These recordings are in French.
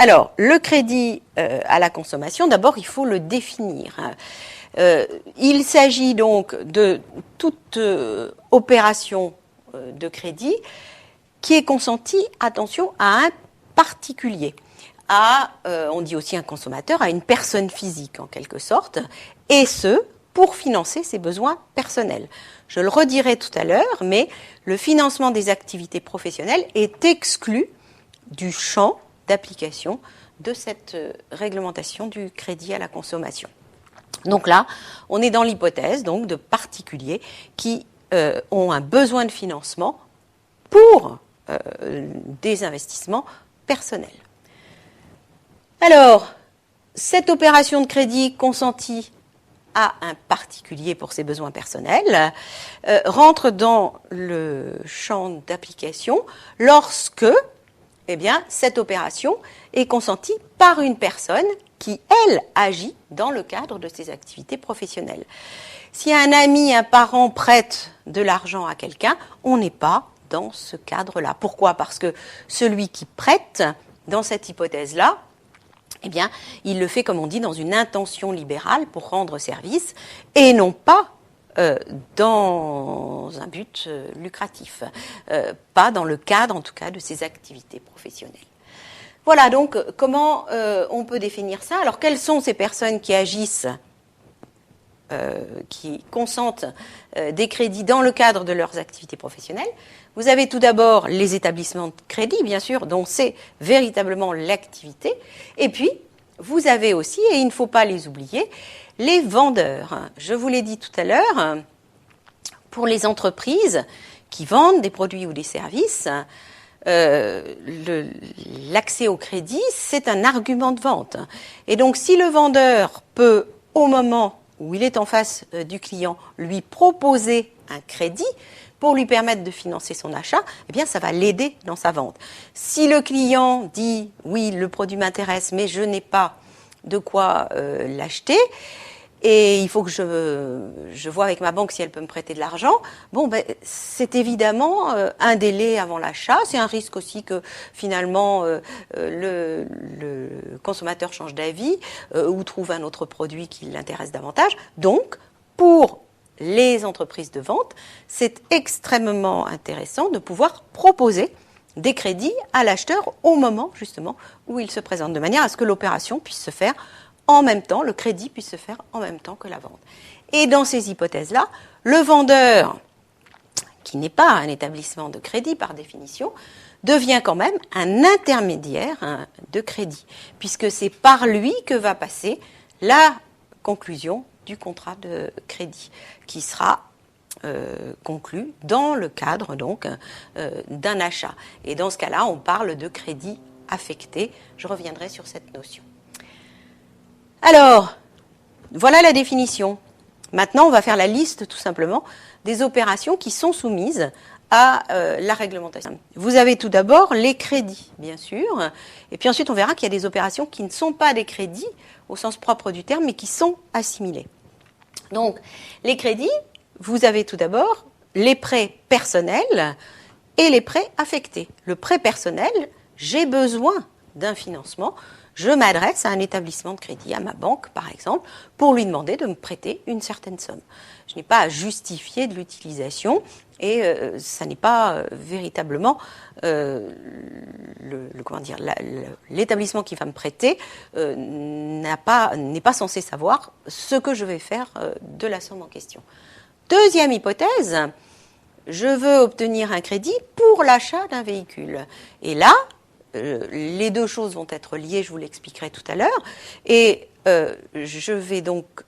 Alors, le crédit à la consommation, d'abord, il faut le définir. Il s'agit donc de toute opération de crédit qui est consentie, attention, à un particulier, on dit aussi un consommateur, à une personne physique en quelque sorte, et ce, pour financer ses besoins personnels. Je le redirai tout à l'heure, mais le financement des activités professionnelles est exclu du champ d'application de cette réglementation du crédit à la consommation. Donc là, on est dans l'hypothèse donc de particuliers qui ont un besoin de financement pour des investissements personnels. Alors, cette opération de crédit consentie à un particulier pour ses besoins personnels rentre dans le champ d'application lorsque cette opération est consentie par une personne qui, elle, agit dans le cadre de ses activités professionnelles. Si un ami, un parent prête de l'argent à quelqu'un, on n'est pas dans ce cadre-là. Pourquoi ? Parce que celui qui prête, dans cette hypothèse-là, il le fait, comme on dit, dans une intention libérale pour rendre service et non pas dans un but lucratif, pas dans le cadre, en tout cas, de ses activités professionnelles. Voilà donc comment on peut définir ça. Alors, quelles sont ces personnes qui agissent, qui consentent des crédits dans le cadre de leurs activités professionnelles ? Vous avez tout d'abord les établissements de crédit, bien sûr, dont c'est véritablement l'activité. Et puis, vous avez aussi, et il ne faut pas les oublier, les vendeurs. Je vous l'ai dit tout à l'heure, pour les entreprises qui vendent des produits ou des services, l'accès au crédit, c'est un argument de vente. Et donc, si le vendeur peut, au moment où il est en face du client, lui proposer un crédit pour lui permettre de financer son achat, ça va l'aider dans sa vente. Si le client dit « oui, le produit m'intéresse, mais je n'ai pas de quoi l'acheter », et il faut que je vois avec ma banque si elle peut me prêter de l'argent, c'est évidemment un délai avant l'achat. C'est un risque aussi que finalement le consommateur change d'avis ou trouve un autre produit qui l'intéresse davantage. Donc, pour les entreprises de vente, c'est extrêmement intéressant de pouvoir proposer des crédits à l'acheteur au moment justement où il se présente, de manière à ce que l'opération puisse se faire en même temps, le crédit puisse se faire en même temps que la vente. Et dans ces hypothèses-là, le vendeur, qui n'est pas un établissement de crédit par définition, devient quand même un intermédiaire de crédit, puisque c'est par lui que va passer la conclusion du contrat de crédit, qui sera conclu dans le cadre donc d'un achat. Et dans ce cas-là, on parle de crédit affecté. Je reviendrai sur cette notion. Alors, voilà la définition. Maintenant, on va faire la liste, tout simplement, des opérations qui sont soumises à la réglementation. Vous avez tout d'abord les crédits, bien sûr, et puis ensuite, on verra qu'il y a des opérations qui ne sont pas des crédits, au sens propre du terme, mais qui sont assimilés. Donc, les crédits, vous avez tout d'abord les prêts personnels et les prêts affectés. Le prêt personnel, j'ai besoin d'un financement, je m'adresse à un établissement de crédit, à ma banque par exemple, pour lui demander de me prêter une certaine somme. Je n'ai pas à justifier de l'utilisation et ça n'est pas véritablement l'établissement qui va me prêter n'est pas censé savoir ce que je vais faire de la somme en question. Deuxième hypothèse, je veux obtenir un crédit pour l'achat d'un véhicule. Et là, les deux choses vont être liées, je vous l'expliquerai tout à l'heure, et je vais donc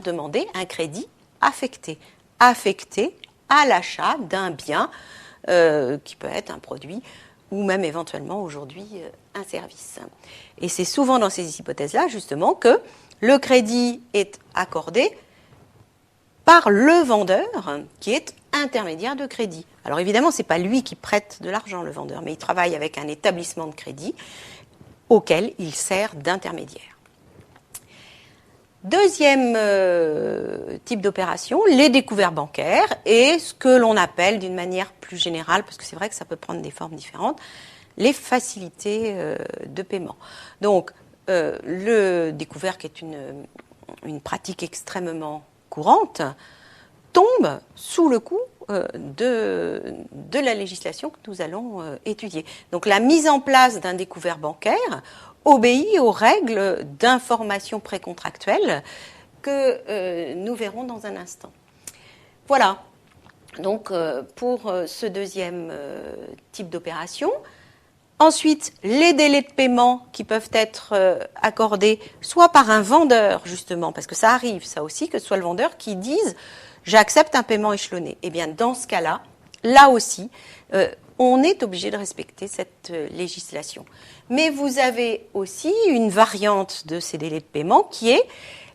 demander un crédit affecté à l'achat d'un bien qui peut être un produit ou même éventuellement aujourd'hui un service. Et c'est souvent dans ces hypothèses-là justement que le crédit est accordé par le vendeur qui est intermédiaire de crédit. Alors évidemment, ce n'est pas lui qui prête de l'argent, le vendeur, mais il travaille avec un établissement de crédit auquel il sert d'intermédiaire. Deuxième type d'opération, les découvertes bancaires et ce que l'on appelle d'une manière plus générale, parce que c'est vrai que ça peut prendre des formes différentes, les facilités de paiement. Donc, le découvert, qui est une pratique extrêmement courante, tombe sous le coup de la législation que nous allons étudier. Donc, la mise en place d'un découvert bancaire obéit aux règles d'information précontractuelle que nous verrons dans un instant. Voilà, donc pour ce deuxième type d'opération. Ensuite, les délais de paiement qui peuvent être accordés soit par un vendeur, justement, parce que ça arrive, ça aussi, que ce soit le vendeur qui dise « j'accepte un paiement échelonné ». Eh bien, dans ce cas-là, là aussi, on est obligé de respecter cette législation. Mais vous avez aussi une variante de ces délais de paiement qui est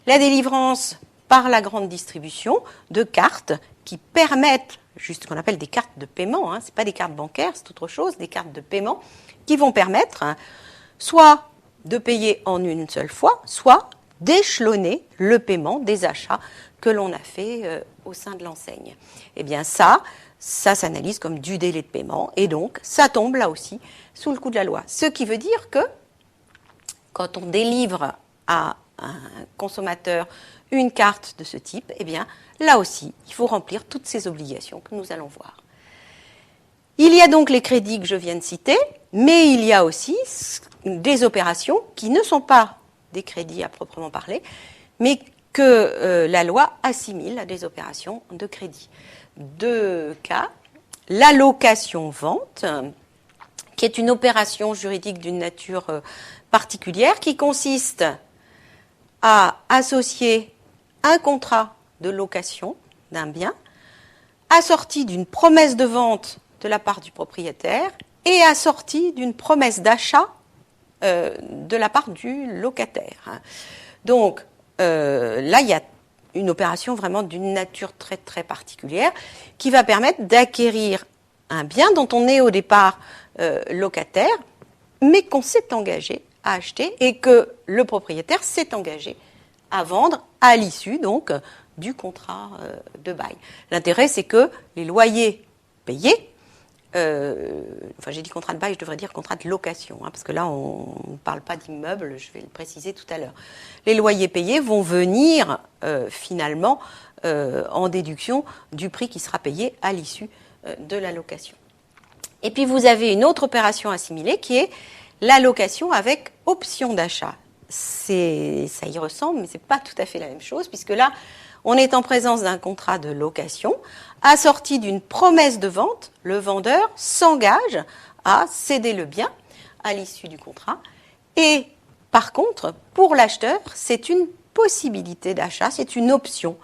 la délivrance par la grande distribution de cartes qui permettent, juste ce qu'on appelle des cartes de paiement, ce n'est pas des cartes bancaires, c'est autre chose, des cartes de paiement qui vont permettre soit de payer en une seule fois, soit d'échelonner le paiement des achats que l'on a fait au sein de l'enseigne. Eh bien ça s'analyse comme du délai de paiement et donc ça tombe là aussi sous le coup de la loi. Ce qui veut dire que quand on délivre à un consommateur une carte de ce type, eh bien là aussi, il faut remplir toutes ces obligations que nous allons voir. Il y a donc les crédits que je viens de citer, mais il y a aussi des opérations qui ne sont pas des crédits à proprement parler, mais que la loi assimile à des opérations de crédit. Deux cas, la location-vente, qui est une opération juridique d'une nature particulière, qui consiste à associer un contrat de location d'un bien assorti d'une promesse de vente de la part du propriétaire et assorti d'une promesse d'achat de la part du locataire. Donc là, il y a une opération vraiment d'une nature très très particulière qui va permettre d'acquérir un bien dont on est au départ locataire, mais qu'on s'est engagé à acheter et que le propriétaire s'est engagé à vendre à l'issue donc du contrat de bail. L'intérêt, c'est que les loyers payés, j'ai dit contrat de bail, je devrais dire contrat de location, parce que là, on ne parle pas d'immeuble, je vais le préciser tout à l'heure. Les loyers payés vont venir finalement en déduction du prix qui sera payé à l'issue de la location. Et puis, vous avez une autre opération assimilée qui est la location avec option d'achat. Ça y ressemble, mais ce n'est pas tout à fait la même chose, puisque là, on est en présence d'un contrat de location assorti d'une promesse de vente. Le vendeur s'engage à céder le bien à l'issue du contrat. Et par contre, pour l'acheteur, c'est une possibilité d'achat, c'est une option.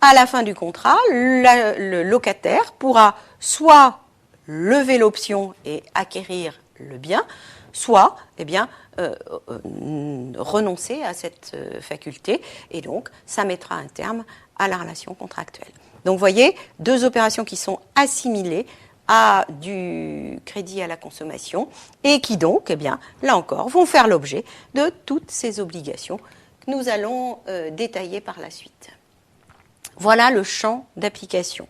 À la fin du contrat, le locataire pourra soit lever l'option et acquérir le bien, soit renoncer à cette faculté, et donc ça mettra un terme à la relation contractuelle. Donc vous voyez, deux opérations qui sont assimilées à du crédit à la consommation et qui donc, là encore, vont faire l'objet de toutes ces obligations que nous allons détailler par la suite. Voilà le champ d'application.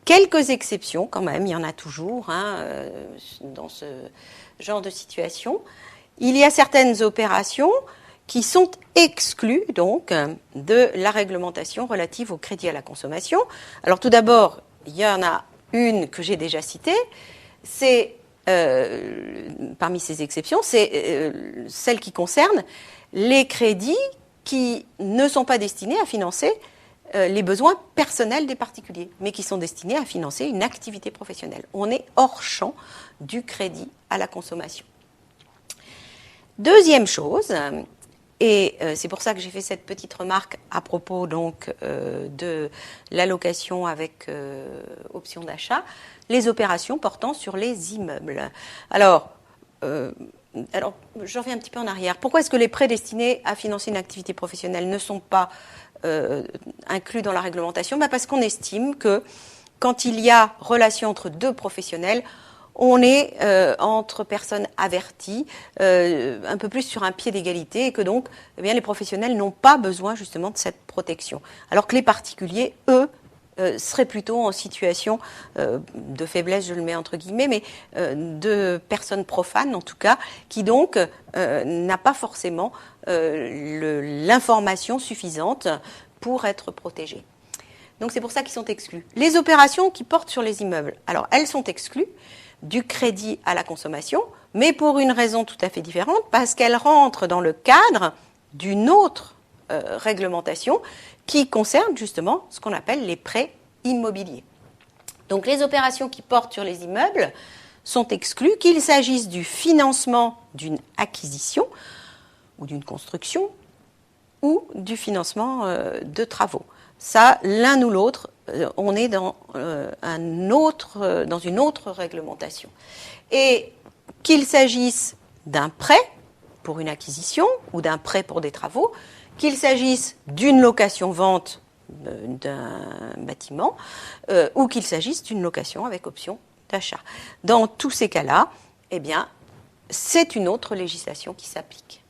Quelques exceptions quand même, il y en a toujours dans ce genre de situation. Il y a certaines opérations qui sont exclues donc de la réglementation relative au crédit à la consommation. Alors tout d'abord, il y en a une que j'ai déjà citée, c'est parmi ces exceptions, c'est celle qui concerne les crédits qui ne sont pas destinés à financer les besoins personnels des particuliers, mais qui sont destinés à financer une activité professionnelle. On est hors champ du crédit à la consommation. Deuxième chose, et c'est pour ça que j'ai fait cette petite remarque à propos donc de l'allocation avec option d'achat, les opérations portant sur les immeubles. Alors, je reviens un petit peu en arrière. Pourquoi est-ce que les prêts destinés à financer une activité professionnelle ne sont pas inclus dans la réglementation? Parce qu'on estime que quand il y a relation entre deux professionnels, on est entre personnes averties, un peu plus sur un pied d'égalité, et que donc les professionnels n'ont pas besoin justement de cette protection. Alors que les particuliers, eux, seraient plutôt en situation de faiblesse, je le mets entre guillemets, mais de personnes profanes en tout cas, qui donc n'a pas forcément l'information suffisante pour être protégée. Donc c'est pour ça qu'ils sont exclus. Les opérations qui portent sur les immeubles, alors elles sont exclues du crédit à la consommation, mais pour une raison tout à fait différente, parce qu'elles rentrent dans le cadre d'une autre réglementation qui concerne justement ce qu'on appelle les prêts immobiliers. Donc les opérations qui portent sur les immeubles sont exclues, qu'il s'agisse du financement d'une acquisition ou d'une construction ou du financement de travaux. Ça, l'un ou l'autre, on est dans une autre réglementation. Et qu'il s'agisse d'un prêt pour une acquisition ou d'un prêt pour des travaux, qu'il s'agisse d'une location-vente d'un bâtiment ou qu'il s'agisse d'une location avec option d'achat. Dans tous ces cas-là, eh bien, c'est une autre législation qui s'applique.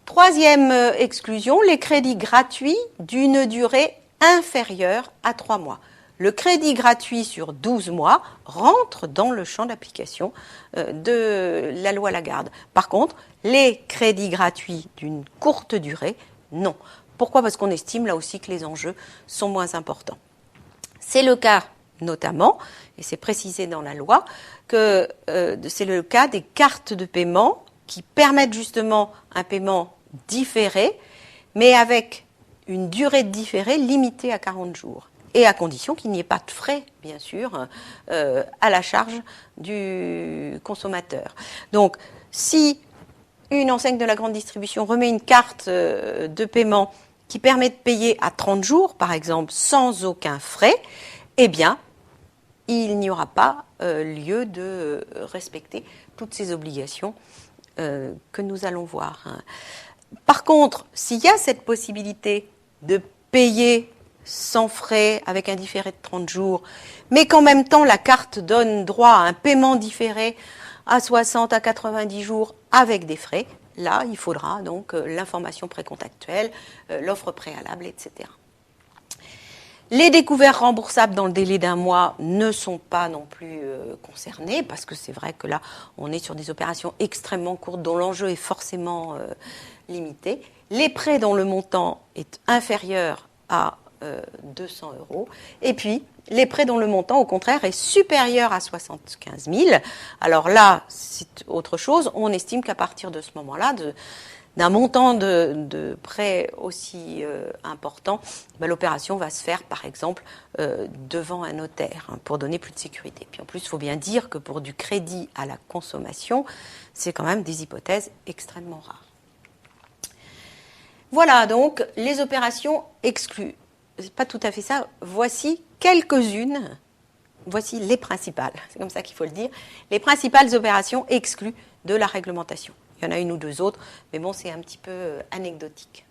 Troisième exclusion, les crédits gratuits d'une durée inférieure à 3 mois. Le crédit gratuit sur 12 mois rentre dans le champ d'application de la loi Lagarde. Par contre, les crédits gratuits d'une courte durée, non. Pourquoi ? Parce qu'on estime là aussi que les enjeux sont moins importants. C'est le cas notamment, et c'est précisé dans la loi, que c'est le cas des cartes de paiement qui permettent justement un paiement différé, mais avec une durée de différé limitée à 40 jours. Et à condition qu'il n'y ait pas de frais, bien sûr, à la charge du consommateur. Donc, si une enseigne de la grande distribution remet une carte de paiement qui permet de payer à 30 jours, par exemple, sans aucun frais, eh bien, il n'y aura pas lieu de respecter toutes ces obligations que nous allons voir. Par contre, s'il y a cette possibilité de payer sans frais, avec un différé de 30 jours, mais qu'en même temps la carte donne droit à un paiement différé à 60 à 90 jours avec des frais, là, il faudra donc l'information précontractuelle, l'offre préalable, etc. Les découvertes remboursables dans le délai d'1 mois ne sont pas non plus concernées, parce que c'est vrai que là, on est sur des opérations extrêmement courtes dont l'enjeu est forcément limité. Les prêts dont le montant est inférieur à 200 €. Et puis, les prêts dont le montant, au contraire, est supérieur à 75 000. Alors là, c'est autre chose. On estime qu'à partir de ce moment-là, d'un montant de prêt aussi important, l'opération va se faire, par exemple, devant un notaire, pour donner plus de sécurité. Puis en plus, il faut bien dire que pour du crédit à la consommation, c'est quand même des hypothèses extrêmement rares. Voilà donc les opérations exclues. C'est pas tout à fait ça. Voici quelques-unes, voici les principales, c'est comme ça qu'il faut le dire, les principales opérations exclues de la réglementation. Il y en a une ou deux autres, mais bon, c'est un petit peu anecdotique.